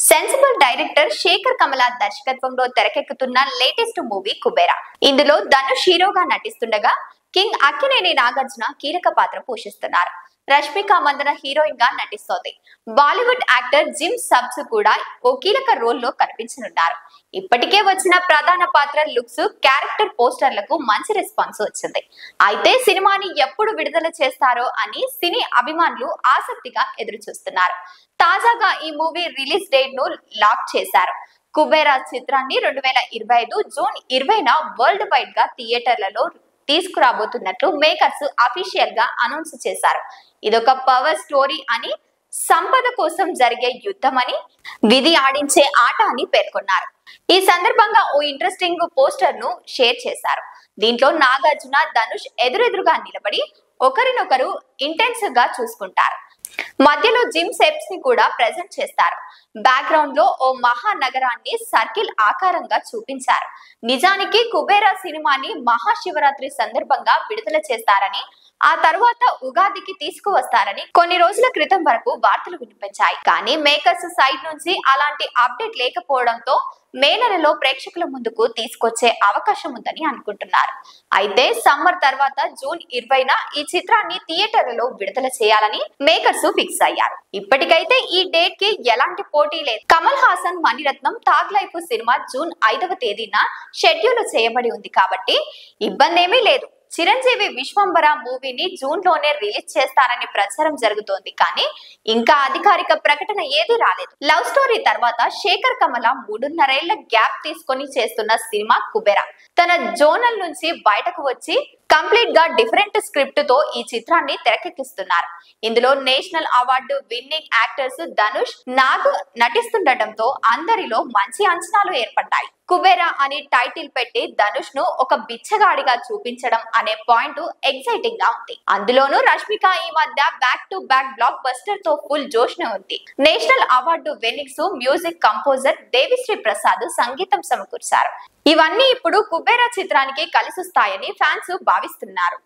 Sensible director Sekhar Kammula దర్శకత్వంలో తెరకెక్కుతున్న latest movie Kubera. ఇందులో ధనుష్ హీరోగా నటిస్తుండగా కింగ్ అక్కినేని నాగార్జున కీలక పాత్ర పోషిస్తున్నారు. రష్మిక మందన హీరోయిన్ గా నటిస్తోంది. బాలీవుడ్ యాక్టర్ జిమ్ సబ్స్ కూడా ఓ కీలక రోల్ లో కనిపించనున్నారు. ఇప్పటికే వచ్చిన ప్రధాన పాత్ర లుక్స్, క్యారెక్టర్ పోస్టర్లకు మంచి రెస్పాన్స్ వచ్చింది. అయితే సినిమాని ఎప్పుడు విడుదల చేస్తారో అని సినీ అభిమానులు ఆసక్తిగా ఎదురు చూస్తున్నారు. తాజాగా ఈ మూవీ రిలీజ్ డేట్ ను లాక్ చేశారు. కుబేరా చిత్రాన్ని 2025 జూన్ 20న వరల్డ్ వైడ్ గా థియేటర్లలో తీసుకురాబోతున్నట్లు మేకర్స్ అఫీషియల్ గా అనౌన్స్ చేశారు. ఇదొక పవర్ స్టోరీ అని, సంపద కోసం జరిగే యుద్ధం అని, విధి ఆడించే ఆట అని పేర్కొన్నారు. ఈ సందర్భంగా ఓ ఇంట్రెస్టింగ్ పోస్టర్ ను షేర్ చేశారు. దీంట్లో నాగార్జున, ధనుష్ ఎదురెదురుగా నిలబడి ఒకరినొకరు ఇంటెన్స్ గా చూసుకుంటారు. మధ్యలో జిమ్ సెప్స్ ని కూడా ప్రెజెంట్ చేస్తారు. బ్యాక్గ్రౌండ్ లో ఓ మహానగరాన్ని సర్కిల్ ఆకారంగా చూపించారు. నిజానికి కుబేరా సినిమాని మహాశివరాత్రి సందర్భంగా విడుదల చేస్తారని, ఆ తర్వాత ఉగాదికి తీసుకువస్తారని కొన్ని రోజుల క్రితం వరకు వార్తలు వినిపించాయి. కానీ మేకర్స్ సైడ్ నుంచి అలాంటి అప్డేట్ లేకపోవడంతో మే నెలలో ప్రేక్షకుల ముందుకు తీసుకొచ్చే అవకాశం ఉందని అనుకుంటున్నారు. అయితే సమ్మర్ తర్వాత జూన్ 20న ఈ చిత్రాన్ని థియేటర్లలో విడుదల చేయాలని మేకర్స్ ఫిక్స్ అయ్యారు. ఇప్పటికైతే ఈ డేట్ కి ఎలాంటి పోటీ లేదు. కమల్ హాసన్, మణిరత్నం థాగ్ లైఫ్ సినిమా జూన్ 5వ తేదీన షెడ్యూల్ చేయబడి ఉంది కాబట్టి ఇబ్బంది ఏమీ లేదు. చిరంజీవి విశ్వంబర మూవీని జూన్ లోనే రిలీజ్ చేస్తారని ప్రచారం జరుగుతోంది. కానీ ఇంకా అధికారిక ప్రకటన ఏదీ రాలేదు. లవ్ స్టోరీ తర్వాత శేఖర్ కమల 3.5 ఏళ్ల గ్యాప్ తీసుకొని చేస్తున్న సినిమా కుబేరా తన జోనల్ నుంచి బయటకు వచ్చి కంప్లీట్ గా డిఫరెంట్ స్క్రిప్ట్ తో ఈ చిత్రాన్ని తెరకెక్కిస్తున్నారు. ఇందులో national award winning actors Dhanush, Nag నటిస్తుండటంతో అందరిలో మంచి అంచనాలు ఏర్పడ్డాయి. కుబేరా అని టైటిల్ పెట్టి ధనుష్ ను ఒక బిచ్చగాడిగా చూపించడం అనే పాయింట్ ఎక్సైటింగ్ గా ఉంది. అందులోనూ రష్మిక ఈ మధ్య back to back blockbuster తో ఫుల్ జోష్ నే ఉంది. National award winnings music composer Devi Sri Prasad సంగీతం సమకూర్చారు. ఇవన్నీ ఇప్పుడు కుబేరా చిత్రానికి కలిసొస్తాయని ఫ్యాన్స్ భావిస్తున్నారు.